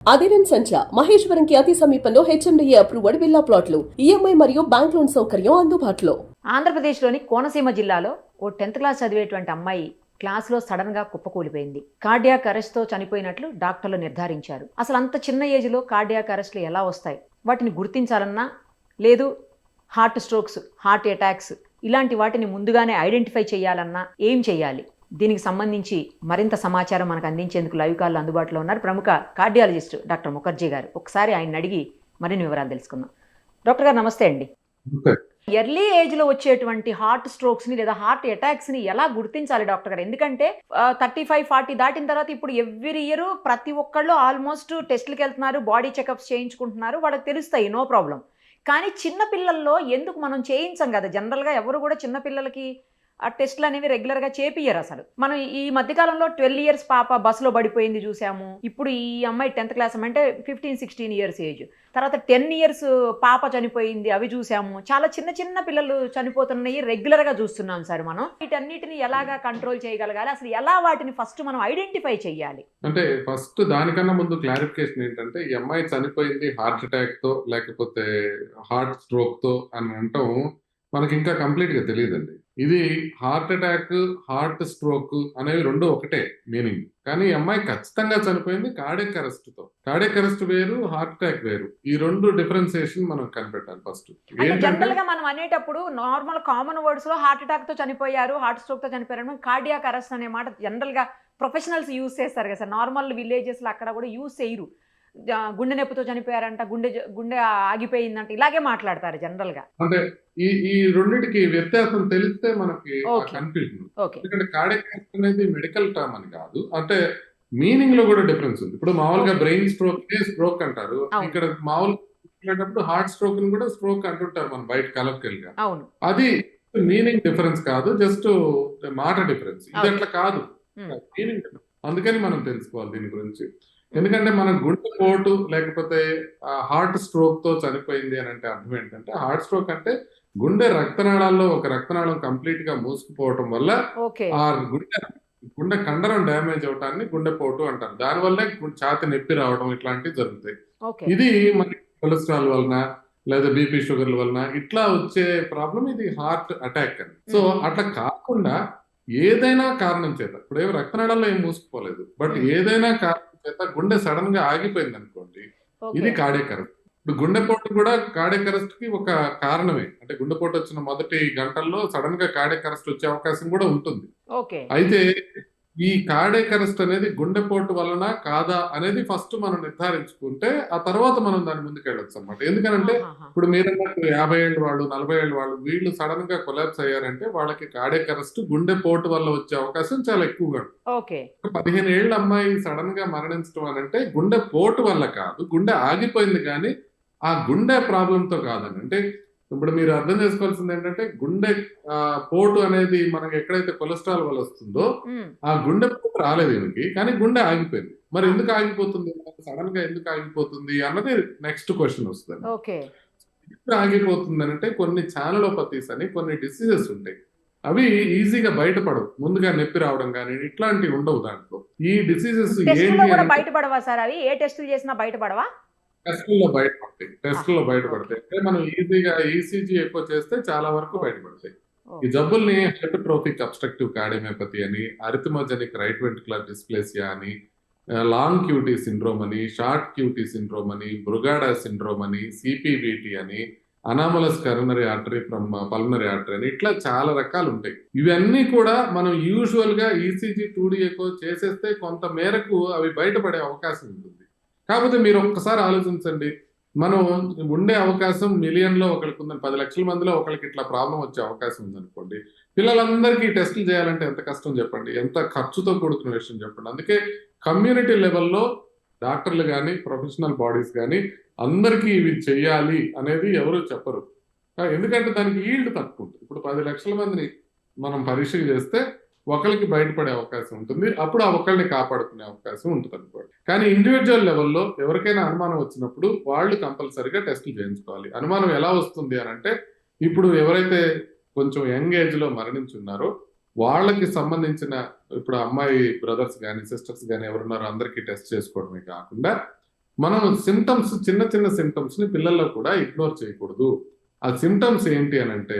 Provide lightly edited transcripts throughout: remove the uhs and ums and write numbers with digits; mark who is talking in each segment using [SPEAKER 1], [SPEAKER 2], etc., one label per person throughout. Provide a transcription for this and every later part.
[SPEAKER 1] అదిరన్ సంచ మహేశ్వరంకి అతి సమీపంలో HMDA approved villa ప్లాట్లు ఈఎంఐ మరియు బ్యాంక్ లోన్ సౌకర్యం అందుబాటులో.
[SPEAKER 2] ఆంధ్రప్రదేశ్లోని కోనసీమ జిల్లాలో ఓ 10th క్లాస్ చదివేటువంటి అమ్మాయి క్లాస్లో సడన్గా కుప్పకూలిపోయింది. కార్డియాక్ అరెస్ట్తో చనిపోయినట్లు డాక్టర్లు నిర్ధారించారు. అసలు అంత చిన్న ఏజ్లో కార్డియాక్ అరెస్ట్లు ఎలా వస్తాయి? వాటిని గుర్తించాలన్నా, లేదు హార్ట్ స్ట్రోక్స్, హార్ట్ అటాక్స్ ఇలాంటి వాటిని ముందుగానే ఐడెంటిఫై చేయాలన్నా ఏం చేయాలి? దీనికి సంబంధించి మరింత సమాచారం మనకు అందించేందుకు లైవ్ కాల్లో అందుబాటులో ఉన్నారు ప్రముఖ కార్డియాలజిస్ట్ డాక్టర్ ముఖర్జీ గారు. ఒకసారి ఆయన అడిగి మరిన్ని వివరాలు తెలుసుకుందాం. డాక్టర్ గారు నమస్తే అండి. ఎర్లీ ఏజ్లో వచ్చేటువంటి హార్ట్ స్ట్రోక్స్ని లేదా హార్ట్ అటాక్స్ని ఎలా గుర్తించాలి డాక్టర్ గారు? ఎందుకంటే 35-40 దాటిన తర్వాత ఇప్పుడు ఎవ్రీ ఇయర్ ప్రతి ఒక్కళ్ళు ఆల్మోస్ట్ టెస్టులకు వెళ్తున్నారు, బాడీ చెకప్స్ చేయించుకుంటున్నారు, వాళ్ళకి తెలుస్తాయి, నో ప్రాబ్లం. కానీ చిన్న పిల్లల్లో ఎందుకు మనం చేయించం కదా? జనరల్గా ఎవరు కూడా చిన్న పిల్లలకి ఆ టెస్టులు అనేవి రెగ్యులర్గా చేపియ్యరు. అసలు మనం ఈ మధ్యకాలంలో 12 years పాప బస్సులో పడిపోయింది చూసాము. ఇప్పుడు ఈ అమ్మాయి 10th క్లాస్ అంటే 15-16 years ఏజ్. తర్వాత 10 years పాప చనిపోయింది, అవి చూసాము. చాలా చిన్న చిన్న పిల్లలు చనిపోతున్నాయి, రెగ్యులర్గా చూస్తున్నాం సార్. మనం వీటన్నిటిని ఎలాగా కంట్రోల్ చేయగలగాలి? అసలు ఎలా వాటిని ఫస్ట్ మనం ఐడెంటిఫై చేయాలి?
[SPEAKER 3] అంటే ఫస్ట్ దానికన్నా ముందు క్లారిఫికేషన్ ఏంటంటే, ఈ అమ్మాయి చనిపోయింది హార్ట్ అటాక్ తో లేకపోతే హార్ట్ స్ట్రోక్ తో అని అంటాం మనకి ఇంకా కంప్లీట్ గా తెలియదండి. ఇది హార్ట్ అటాక్, హార్ట్ స్ట్రోక్ అనేవి రెండు ఒకటే మీనింగ్. కానీ ఈ అమ్మాయి ఖచ్చితంగా చనిపోయింది కార్డియాక్ అరెస్ట్ తో. కార్డియాక్ అరెస్ట్ వేరు, హార్ట్ అటాక్ వేరు. ఈ రెండు డిఫరెన్సియేషన్ మనం కనిపెట్టాలి ఫస్ట్.
[SPEAKER 2] జనరల్ గా మనం అనేటప్పుడు నార్మల్ కామన్ వర్డ్స్ లో హార్ట్ అటాక్ తో చనిపోయారు, హార్ట్ స్ట్రోక్ తో చనిపోయారు, కార్డియాక్ అరెస్ట్ అనే మాట జనరల్ గా ప్రొఫెషనల్స్ యూజ్ చేస్తారు కదా సార్. నార్మల్ విలేజెస్ లో అక్కడ కూడా యూజ్ చేయరు. గుండె నొప్పితో చనిపోయారంట, గుండె ఆగిపోయిందంట, ఇలాగే మాట్లాడతారు జనరల్ గా.
[SPEAKER 3] అంటే ఈ రెండింటికి వ్యత్యాసం తెలిస్తే మనకి కన్ఫ్యూజన్. ఎందుకంటే కార్డియాక్ అరెస్ట్ అనేది మెడికల్ టర్మ్ అని కాదు, అంటే మీనింగ్ లో కూడా డిఫరెన్స్ ఉంది. ఇప్పుడు మామూలుగా బ్రెయిన్ స్ట్రోక్ అంటారు, ఇక్కడ మామూలుగా హార్ట్ స్ట్రోక్ ని కూడా స్ట్రోక్ అంటుంటారు మనం బయట కలెక్టివ్గా. అది మీనింగ్ డిఫరెన్స్ కాదు, జస్ట్ మాట డిఫరెన్స్. ఇది అట్లా కాదు, మీనింగ్. అందుకని మనం తెలుసుకోవాలి దీని గురించి. ఎందుకంటే మన గుండెపోటు లేకపోతే హార్ట్ స్ట్రోక్ తో చనిపోయింది అని అంటే అర్థం ఏంటంటే, హార్ట్ స్ట్రోక్ అంటే గుండె రక్తనాళాల్లో ఒక రక్తనాళం కంప్లీట్ గా మూసుకుపోవటం వల్ల ఆ గుండె కండరం డ్యామేజ్ అవటాన్ని గుండెపోటు అంటారు. దానివల్ల ఛాతి నొప్పి రావడం ఇట్లాంటివి జరుగుతాయి. ఇది మనకి కొలెస్ట్రాల్ వలన లేదా బీపీ షుగర్ల వలన ఇట్లా వచ్చే ప్రాబ్లం ఇది హార్ట్ అటాక్ అని. సో అట్లా కాకుండా ఏదైనా కారణం చేత, ఇప్పుడు ఏమి రక్తనాళాల్లో ఏం మూసుకుపోలేదు, బట్ ఏదైనా కారణం చేత గుండె సడన్ గా ఆగిపోయింది అనుకోండి, ఇది కార్డియాక్ అరెస్ట్. ఇప్పుడు గుండెపోటు కూడా కార్డియాక్ అరెస్ట్ కి ఒక కారణమే. అంటే గుండెపోటు వచ్చిన మొదటి గంటల్లో సడన్ గా కార్డియాక్ అరెస్ట్ వచ్చే అవకాశం కూడా ఉంటుంది. అయితే ఈ కార్డియాక్ అరెస్ట్ అనేది గుండెపోటు వలన కాదా అనేది ఫస్ట్ మనం నిర్ధారించుకుంటే ఆ తర్వాత మనం దాని ముందుకు వెళ్ళొచ్చు అన్నమాట. ఎందుకంటే ఇప్పుడు మీరు 50 ఏళ్ళ వాళ్ళు, 40 ఏళ్ళ వాళ్ళు, వీళ్ళు సడన్ గా కొలాప్స్ అయ్యారంటే వాళ్ళకి కార్డియాక్ అరెస్ట్ గుండెపోటు వల్ల వచ్చే అవకాశం చాలా ఎక్కువగా. 15 ఏళ్ళ అమ్మాయి సడన్ గా మరణించడం అని అంటే గుండెపోటు వల్ల కాదు, గుండె ఆగిపోయింది, కానీ ఆ గుండె ప్రాబ్లంతో కాదని. అంటే ఇప్పుడు మీరు అర్థం చేసుకోవాల్సింది ఏంటంటే, గుండె పోటు అనేది మనకి ఎక్కడైతే కొలెస్ట్రాల్ వల్ల వస్తుందో ఆ గుండె పోటు రాలేదు ఈమెకి, కానీ గుండె ఆగిపోయింది. మరి ఎందుకు ఆగిపోతుంది, సడన్ గా ఎందుకు ఆగిపోతుంది అన్నది నెక్స్ట్ క్వశ్చన్ వస్తుంది. ఎందుకు ఆగిపోతుంది అంటే కొన్ని ఛానలోపతీస్ అని కొన్ని డిసీజెస్ ఉంటాయి, అవి ఈజీగా బయటపడవు. ముందుగా నొప్పి రావడం కానీ ఇట్లాంటివి ఉండవు దాంట్లో. ఈ డిసీజెస్
[SPEAKER 2] బయటపడవా సార్? అవి ఏ టెస్టులు చేసినా బయటపడవా?
[SPEAKER 3] టెస్టుల్లో బయటపడతాయి. అంటే మనం ఈజీగా ఈసీజీ ఎక్కువ చేస్తే చాలా వరకు బయటపడతాయి. ఈ జబ్బుల్ని హైపర్ట్రోఫిక్ అబ్స్ట్రక్టివ్ కార్డియోమైపతి అని, అరిథమోజెనిక్ రైట్ వెంట్రికులర్ డిస్ప్లేసియా అని, లాంగ్ క్యూటీ సిండ్రోమ్ అని, షార్ట్ క్యూటీ సిండ్రోమ్ అని, బ్రుగాడా సిండ్రోమ్ అని, సిపివిటి అని, anomalous coronary artery from pulmonary artery అని, ఇట్లా చాలా రకాలు ఉంటాయి. ఇవన్నీ కూడా మనం యూజువల్ గా ఈసీజీ 2D ఎక్కువ చేసేస్తే కొంత మేరకు అవి బయటపడే అవకాశం ఉంటుంది. కాకపోతే మీరు ఒక్కసారి ఆలోచించండి, మనం ఉండే అవకాశం మిలియన్లో ఒకరికి ఉందని, 10 లక్షల మందిలో ఒకరికి ఇట్లా ప్రాబ్లం వచ్చే అవకాశం ఉందనుకోండి. పిల్లలందరికీ టెస్టులు చేయాలంటే ఎంత కష్టం చెప్పండి, ఎంత ఖర్చుతో కూడుకున్న విషయం చెప్పండి. అందుకే కమ్యూనిటీ లెవెల్లో డాక్టర్లు కానీ ప్రొఫెషనల్ బాడీస్ కానీ అందరికీ ఇవి చెయ్యాలి అనేది ఎవరు చెప్పరు. ఎందుకంటే దానికి ఈల్డ్ తక్కువ ఉంటుంది. ఇప్పుడు 10 లక్షల మందిని మనం పరీక్ష చేస్తే ఒకరికి బయటపడే అవకాశం ఉంటుంది, అప్పుడు ఆ ఒకరిని కాపాడుకునే అవకాశం ఉంటుంది అనుకోండి. కానీ ఇండివిజువల్ లెవెల్లో ఎవరికైనా అనుమానం వచ్చినప్పుడు వాళ్ళు కంపల్సరీగా టెస్టులు చేయించుకోవాలి. అనుమానం ఎలా వస్తుంది అని అంటే, ఇప్పుడు ఎవరైతే కొంచెం యంగ్ ఏజ్ లో మరణించున్నారో వాళ్ళకి సంబంధించిన, ఇప్పుడు అమ్మాయి బ్రదర్స్ కానీ సిస్టర్స్ కానీ ఎవరున్నారో అందరికీ టెస్ట్ చేసుకోవడమే కాకుండా మనం సిమ్టమ్స్ చిన్న చిన్న సిమ్టమ్స్ ని పిల్లల్లో కూడా ఇగ్నోర్ చేయకూడదు. ఆ సిమ్టమ్స్ ఏంటి అని అంటే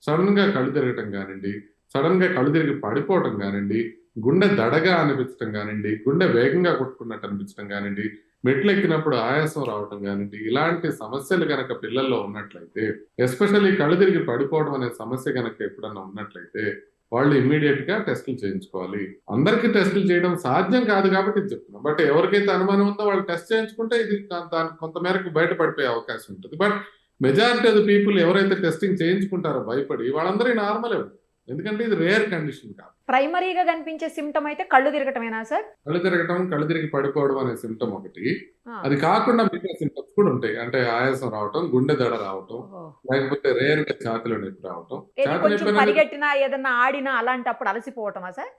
[SPEAKER 3] సడన్ గా కళ్ళు తిరగటం కానివ్వండి, సడన్ గా కళ్ళు తిరిగి పడిపోవటం కానివ్వండి, గుండె దడగా అనిపించడం కానివ్వండి, గుండె వేగంగా కొట్టుకున్నట్టు అనిపించడం కానివ్వండి, మెట్లు ఎక్కినప్పుడు ఆయాసం రావటం కానివ్వండి, ఇలాంటి సమస్యలు గనక పిల్లల్లో ఉన్నట్లయితే, ఎస్పెషల్లీ కళ్ళు తిరిగి పడిపోవడం అనే సమస్య గనక ఎప్పుడన్నా ఉన్నట్లయితే వాళ్ళు ఇమ్మీడియట్ గా టెస్టులు చేయించుకోవాలి. అందరికీ టెస్టులు చేయడం సాధ్యం కాదు కాబట్టి ఇది చెప్తున్నాం. బట్ ఎవరికైతే అనుమానం ఉందో వాళ్ళు టెస్ట్ చేయించుకుంటే ఇది కొంత మేరకు బయటపడిపోయే అవకాశం ఉంటుంది. But majority of the people ఎవరైతే టెస్టింగ్ చేయించుకుంటారో భయపడి వాళ్ళందరూ నార్మలే. ఎందుకంటే ఇది రేర్ కండిషన్ కాదు.
[SPEAKER 2] ప్రైమరీగా కనిపించే సిమ్టమ్ అయితే కళ్ళు తిరగటమేనా సార్?
[SPEAKER 3] కళ్ళు తిరగటం, కళ్ళు తిరిగి పడిపోవడం అనే సిమ్టమ్ ఒకటి. అది కాకుండా మిగతా సిమ్టమ్స్ కూడా ఉంటాయి. అంటే ఆయాసం రావటం, గుండె దడ రావటం, లేకపోతే రేర్ గా ఛాతీలో నొప్పి రావటం. ఛాతీ నొప్పి
[SPEAKER 2] పరిగెట్టినా ఏదన్నా ఆడినా అలాంటప్పుడు అలసిపోవటమా సార్?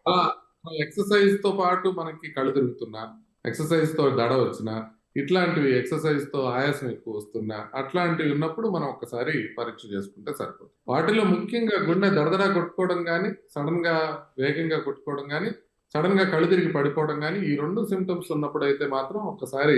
[SPEAKER 3] ఎక్సర్సైజ్ తో పాటు మనకి కళ్ళు తిరుగుతున్నా, ఎక్సర్సైజ్ తో దడ వచ్చినా, ఇట్లాంటివి ఎక్సర్సైజ్ తో ఆయాసం ఎక్కువ వస్తున్నా, అట్లాంటివి ఉన్నప్పుడు మనం ఒక్కసారి పరీక్ష చేసుకుంటే సరిపోతుంది. వాటిలో ముఖ్యంగా గుండె దడదడా కొట్టుకోవడం కానీ, సడన్ గా వేగంగా కొట్టుకోవడం కానీ, సడన్ గా కళ్ళు తిరిగి పడిపోవడం కానీ, ఈ 2 సిమ్టమ్స్ ఉన్నప్పుడు అయితే మాత్రం ఒక్కసారి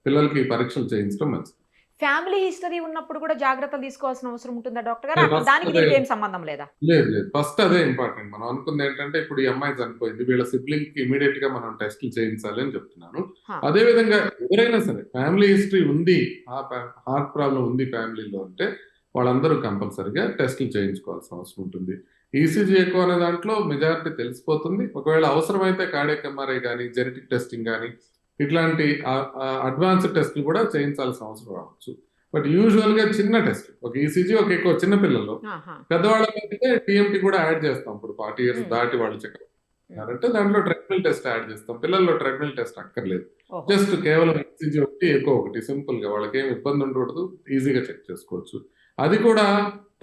[SPEAKER 3] పిల్లలకి పరీక్షలు చేయించడం మంచిది.
[SPEAKER 2] ఫ్యామిలీ హిస్టరీ ఉన్నప్పుడు కూడా జాగ్రత్తలు తీసుకోవాల్సిన అవసరం ఉంటుందా డాక్టర్ గారు? దానికి దీనికి ఏం సంబంధం లేదా?
[SPEAKER 3] లేదు. ఫస్ట్ అదే ఇంపార్టెంట్. మనం అనుకుంది ఏంటంటే ఇప్పుడు ఈ అమ్మాయి చనిపోయింది, వీళ్ళ సిబ్లింగ్ కి ఇమీడియట్ గా మనం టెస్టులు చేయించాలి అని చెప్తున్నాను. అదే విధంగా ఎవరైనా సరే ఫ్యామిలీ హిస్టరీ ఉంది, హార్ట్ ప్రాబ్లం ఉంది ఫ్యామిలీలో అంటే వాళ్ళందరూ కంపల్సరిగా టెస్టులు చేయించుకోవాల్సిన అవసరం ఉంటుంది. ఈసీజీ ఎక్కువ అనే దాంట్లో మెజారిటీ తెలిసిపోతుంది. ఒకవేళ అవసరమైతే కార్డియాక్ ఎంఆర్ఐ కానీ, జెనెటిక్ టెస్టింగ్ కానీ, ఇట్లాంటి అడ్వాన్స్డ్ టెస్టులు కూడా చేయించాల్సిన అవసరం రావచ్చు. బట్ యూజువల్ గా చిన్న టెస్ట్, ఒక ఈసీజీ, ఒక ఎక్కువ చిన్న పిల్లలు, పెద్దవాళ్ళకైతే టీఎంటీ కూడా యాడ్ చేస్తాం. ఇప్పుడు 40 years దాటి వాళ్ళు చెకప్ అంటే దాంట్లో ట్రెడ్మిల్ టెస్ట్ యాడ్ చేస్తాం. పిల్లల్లో ట్రెడ్మిల్ టెస్ట్ అక్కర్లేదు. జస్ట్ కేవలం ఈసీజీ ఒకటి, ఎక్కువ ఒకటి, సింపుల్ గా వాళ్ళకి ఏమి ఇబ్బంది ఉండకూడదు, ఈజీగా చెక్ చేసుకోవచ్చు. అది కూడా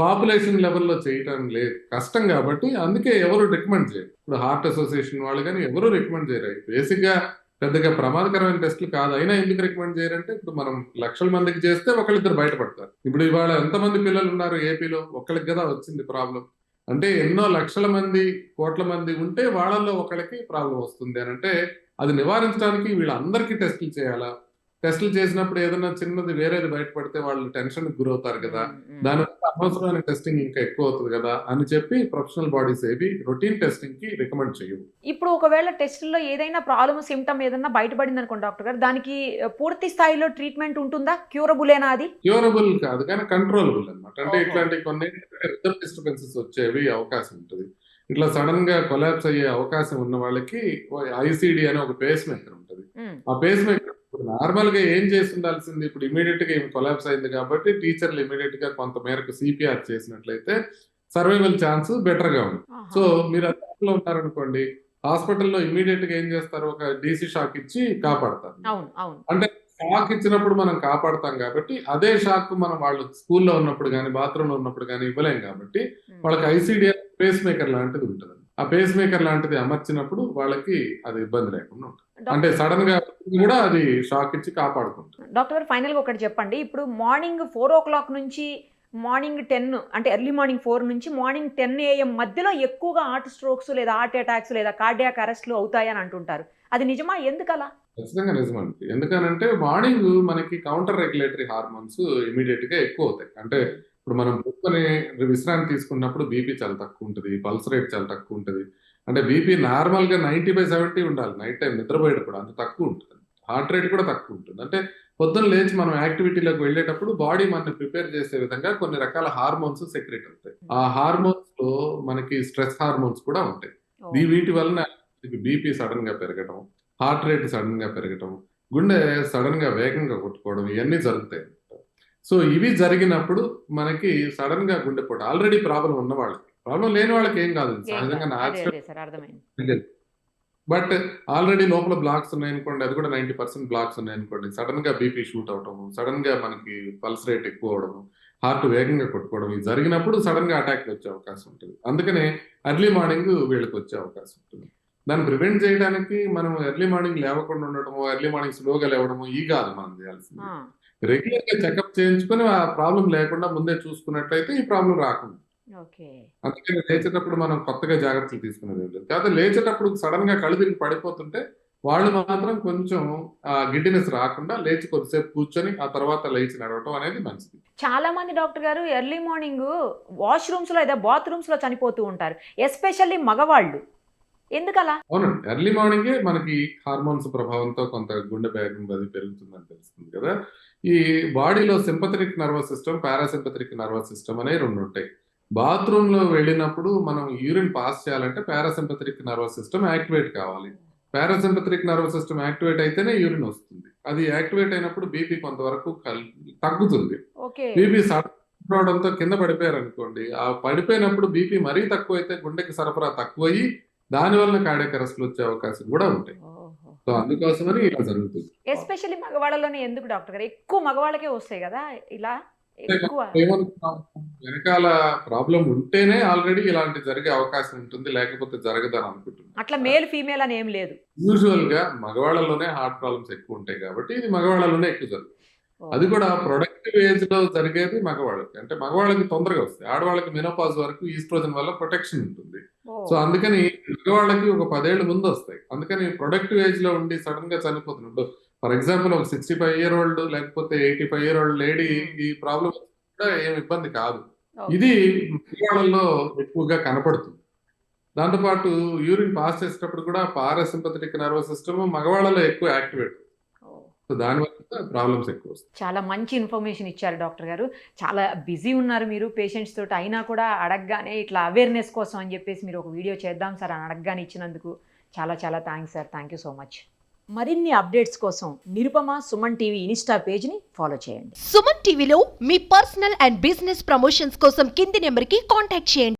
[SPEAKER 3] పాపులేషన్ లెవెల్లో చేయటం లేదు, కష్టం కాబట్టి అందుకే ఎవరు రికమెండ్ చేయరు. ఇప్పుడు హార్ట్ అసోసియేషన్ వాళ్ళు కానీ ఎవరు రికమెండ్ చేయరు. బేసిక్ గా పెద్దగా ప్రమాదకరమైన టెస్టులు కాదు. అయినా ఎందుకు రికమెండ్ చేయరంటే ఇప్పుడు మనం లక్షల మందికి చేస్తే ఒకళ్ళిద్దరు బయటపడతారు. ఇప్పుడు ఇవాళ ఎంతమంది పిల్లలు ఉన్నారు ఏపీలో, ఒక్కళ్ళకి కదా వచ్చింది ప్రాబ్లం. అంటే ఎన్నో లక్షల మంది, కోట్ల మంది ఉంటే వాళ్ళల్లో ఒకళ్ళకి ప్రాబ్లం వస్తుంది అని అంటే అది నివారించడానికి వీళ్ళందరికీ టెస్టులు చేయాలా? టెస్టులు చేసినప్పుడు ఏదైనా చిన్నది వేరేది బయటపడితే వాళ్ళు టెన్షన్ గురవుతారు కదా, దానివల్ల అనవసరమైన టెస్టింగ్ ఇంకా ఎక్కువ అవుతుంది కదా అని చెప్పి ప్రొఫెషనల్ బాడీస్ ఏవి రొటీన్ టెస్టింగ్ కి రికమెండ్ చేయవు.
[SPEAKER 2] ఇప్పుడు ఒకవేళ టెస్టుల్లో ఏదైనా ప్రాబ్లమ్, సిమ్టమ్ ఏదైనా బయటపడింది అనుకోండి డాక్టర్ గారు, దానికి పూర్తి స్థాయిలో ట్రీట్మెంట్ ఉంటుందా? క్యూరబులేనా అది?
[SPEAKER 3] క్యూరబుల్ కాదు కానీ కంట్రోలబుల్ అన్నమాట. అంటే ఇట్లాంటి కొన్ని రిథమ్ డిస్టర్బెన్సెస్ వచ్చేవి అవకాశం ఉంటుంది. ఇట్లా సడన్ గా కొలాప్స్ అయ్యే అవకాశం ఉన్న వాళ్ళకి ఐసిడి అనే ఒక పేస్ మేకర్ ఉంటుంది. ఆ పేస్ మేకర్ నార్మల్ గా ఏం చేసి ఉండాల్సింది, ఇప్పుడు ఇమీడియట్ గా కొలాప్స్ అయింది కాబట్టి టీచర్లు ఇమీడియట్ గా కొంత మేరకు సిపిఆర్ చేసినట్లయితే సర్వైవల్ ఛాన్స్ బెటర్ గా ఉంది. సో మీరు అందులో ఉన్నారనుకోండి, హాస్పిటల్లో ఇమీడియట్ గా ఏం చేస్తారు, ఒక డీసీ షాక్ ఇచ్చి కాపాడతారు. అంటే షాక్ ఇచ్చినప్పుడు మనం కాపాడతాం కాబట్టి అదే షాక్ మనం వాళ్ళు స్కూల్లో ఉన్నప్పుడు కానీ, బాత్రూమ్ లో ఉన్నప్పుడు కానీ ఇవ్వలేం కాబట్టి వాళ్ళకి ఐసిడి పేస్ మేకర్ లాంటిది ఉంటుంది. ఆ పేస్ మేకర్ లాంటిది అమర్చినప్పుడు వాళ్ళకి అది ఇబ్బంది లేకుండా ఉంటుంది. అంటే సడన్ గా కూడా అది షాక్ ఇచ్చి కాపాడుకుంటుంది.
[SPEAKER 2] డాక్టర్ గారు ఫైనల్ గా ఒకటి చెప్పండి. ఇప్పుడు మార్నింగ్ 4 o'clock నుంచి మార్నింగ్ 10, అంటే ఎర్లీ మార్నింగ్ 4 నుంచి మార్నింగ్ 10 AM మధ్యలో ఎక్కువగా హార్ట్ స్ట్రోక్స్ లేదా హార్ట్ అటాక్స్ లేదా కార్డియాక్ అరెస్ట్లు అవుతాయని అంటుంటారు. అది నిజమా? ఎందుకలా?
[SPEAKER 3] ఖచ్చితంగా నిజమండి. ఎందుకనంటే మార్నింగ్ మనకి కౌంటర్ రెగ్యులేటరీ హార్మోన్స్ ఇమీడియట్ గా ఎక్కువ అవుతాయి. అంటే ఇప్పుడు మనం పొద్దునే విశ్రాంతి తీసుకున్నప్పుడు బీపీ చాలా తక్కువ ఉంటుంది, పల్స్ రేట్ చాలా తక్కువ ఉంటుంది. అంటే బీపీ నార్మల్ గా 90/70 ఉండాలి. నైట్ టైం నిద్రపోయేటప్పుడు అంత తక్కువ ఉంటుంది. హార్ట్ రేట్ కూడా తక్కువ ఉంటుంది. అంటే పొద్దున్న లేచి మనం యాక్టివిటీలోకి వెళ్ళేటప్పుడు బాడీ మనని ప్రిపేర్ చేసే విధంగా కొన్ని రకాల హార్మోన్స్ సెక్రెట్ అవుతాయి. ఆ హార్మోన్స్ లో మనకి స్ట్రెస్ హార్మోన్స్ కూడా ఉంటాయి. వీటి వలన బీపీ సడన్ గా పెరగడం, హార్ట్ రేట్ సడన్ గా పెరగడం, గుండె సడన్ గా వేగంగా కొట్టుకోవడం, ఇవన్నీ జరుగుతాయి. సో ఇవి జరిగినప్పుడు మనకి సడన్ గా గుండెపోటు, ఆల్రెడీ ప్రాబ్లం ఉన్న వాళ్ళకి, ప్రాబ్లం లేని వాళ్ళకి ఏం కాదు, సహజంగా. బట్ ఆల్రెడీ లోపల బ్లాక్స్ ఉన్నాయనుకోండి, అది కూడా 90% బ్లాక్స్ ఉన్నాయనుకోండి, సడన్ గా బీపీ షూట్ అవటము, సడన్ గా మనకి పల్స్ రేట్ ఎక్కువ అవడము, హార్ట్ వేగంగా కొట్టుకోవడం, ఇది జరిగినప్పుడు సడన్ గా అటాక్ వచ్చే అవకాశం ఉంటుంది. అందుకనే ఎర్లీ మార్నింగ్ వీళ్ళకి వచ్చే అవకాశం ఉంటుంది. దాన్ని ప్రివెంట్ చేయడానికి మనం ఎర్లీ మార్నింగ్ లేవకుండా ఉండటము, ఎర్లీ మార్నింగ్ స్లోగా లేవడము ఈ కాదు మనం చేయాల్సింది. రెగ్యులర్ గా చెకప్ చేయించుకొని ఆ ప్రాబ్లం లేకుండా ముందే చూసుకున్నట్లయితే ఈ ప్రాబ్లం రాకుండా. అందుకని లేచేటప్పుడు మనం కొత్తగా జాగ్రత్తలు తీసుకునేది లేదు. కాదు లేచేటప్పుడు సడన్ గా కళ్ళు తిరిగి పడిపోతుంటే వాళ్ళు మాత్రం కొంచెం గిడ్డినెస్ రాకుండా లేచి కొద్దిసేపు కూర్చొని ఆ తర్వాత లేచి నడవటం అనేది మంచిది.
[SPEAKER 2] చాలా మంది డాక్టర్ గారు ఎర్లీ మార్నింగ్ వాష్రూమ్స్లో లేదా బాత్రూమ్స్లో చనిపోతూ ఉంటారు, ఎస్పెషల్లీ మగవాళ్ళు. ఎందుకలా?
[SPEAKER 3] అవునండి. ఎర్లీ మార్నింగే మనకి హార్మోన్స్ ప్రభావంతో కొంత గుండె వేగం అది పెరుగుతుందని తెలుస్తుంది కదా! ఈ బాడీలో sympathetic nervous system, parasympathetic nervous system అనేవి 2 ఉంటాయి. బాత్రూమ్‌లో వెళ్ళినప్పుడు మనం యూరిన్ పాస్ చేయాలంటే పారాసింపథెటిక్ నర్వస్ సిస్టమ్ యాక్టివేట్ కావాలి. పారాసింపథెటిక్ నర్వస్ సిస్టమ్ యాక్టివేట్ అయితేనే యూరిన్ వస్తుంది. అది యాక్టివేట్ అయినప్పుడు బీపీ కొంతవరకు తగ్గుతుంది.
[SPEAKER 2] ఓకే.
[SPEAKER 3] బీపీ సడన్ రావడంతో కింద పడిపోయారనుకోండి, ఆ పడిపోయినప్పుడు బీపీ మరీ తక్కువైతే గుండెకి సరఫరా తక్కువయ్యి దాని వలన కార్డియాక్ అరెస్ట్‌లు వచ్చే అవకాశం కూడా ఉంటాయి.
[SPEAKER 2] ఓహో.
[SPEAKER 3] సో అందుకోసమని ఇలా జరుగుతుంది.
[SPEAKER 2] ఎస్పెషల్లీ మగవాళ్ళలోనే ఎందుకు డాక్టర్ గారు? ఎక్కువ మగవాళ్ళకే వస్తాయి కదా ఇలా ఎక్కువ.
[SPEAKER 3] ఏమనుకున్నాం, వెనకాల ప్రాబ్లం ఉంటేనే ఆల్రెడీ ఇలాంటి జరిగే అవకాశం ఉంటుంది, లేకపోతే జరగదని అనుకుంటున్నాం.
[SPEAKER 2] అట్లా మేల్ ఫీమేల్ అని ఏం లేదు.
[SPEAKER 3] యూజువల్ గా మగవాళ్ళలోనే హార్ట్ ప్రాబ్లమ్స్ ఎక్కువ ఉంటాయి కాబట్టి ఇది మగవాళ్ళలోనే ఎక్కువ జరుగుతుంది. అది కూడా ప్రొడక్టివ్ ఏజ్ లో జరిగేది మగవాళ్ళకి. అంటే మగవాళ్ళకి తొందరగా వస్తాయి, ఆడవాళ్ళకి మెనోపాజ్ వరకు ఈస్ట్రోజన్ వల్ల ప్రొటెక్షన్ ఉంటుంది. సో అందుకని మగవాళ్ళకి ఒక 10 ఏళ్ళ ముందు వస్తాయి. అందుకని ప్రొడక్టివ్ ఏజ్ లో ఉండి సడన్ గా చనిపోతున్నప్పుడు, ఫర్ ఎగ్జాంపుల్ ఒక 65 ఇయర్ ఓల్డ్ లేకపోతే 85 ఇయర్ ఓల్డ్ లేడీ ఈ ప్రాబ్లం కూడా ఏం ఇబ్బంది కాదు. ఇది మగవాళ్ళలో ఎక్కువగా కనపడుతుంది. దాంతోపాటు యూరిన్ పాస్ చేసేటప్పుడు కూడా పారాసింపథెటిక్ నర్వస్ సిస్టమ్ మగవాళ్ళలో ఎక్కువ యాక్టివేట్. సో దానివల్ల ప్రాబ్లమ్స్ ఎక్కువ వస్తాయి.
[SPEAKER 2] చాలా మంచి ఇన్ఫర్మేషన్ ఇచ్చారు డాక్టర్ గారు. చాలా బిజీ ఉన్నారు మీరు పేషెంట్స్ తోటి, అయినా కూడా అడగగానే ఇట్లా అవేర్నెస్ కోసం అని చెప్పేసి మీరు ఒక వీడియో చేద్దాం సార్ అని అడగగానే ఇచ్చినందుకు చాలా చాలా thanks sir. Thank you so much. మరిన్ని అప్డేట్స్ కోసం నిరుపమ సుమన్ టీవీ ఇన్స్టా పేజ్ని ఫాలో చేయండి.
[SPEAKER 4] సుమన్ టీవీలో మీ పర్సనల్ అండ్ బిజినెస్ ప్రమోషన్స్ కోసం కింది నెంబర్కి కాంటాక్ట్ చేయండి.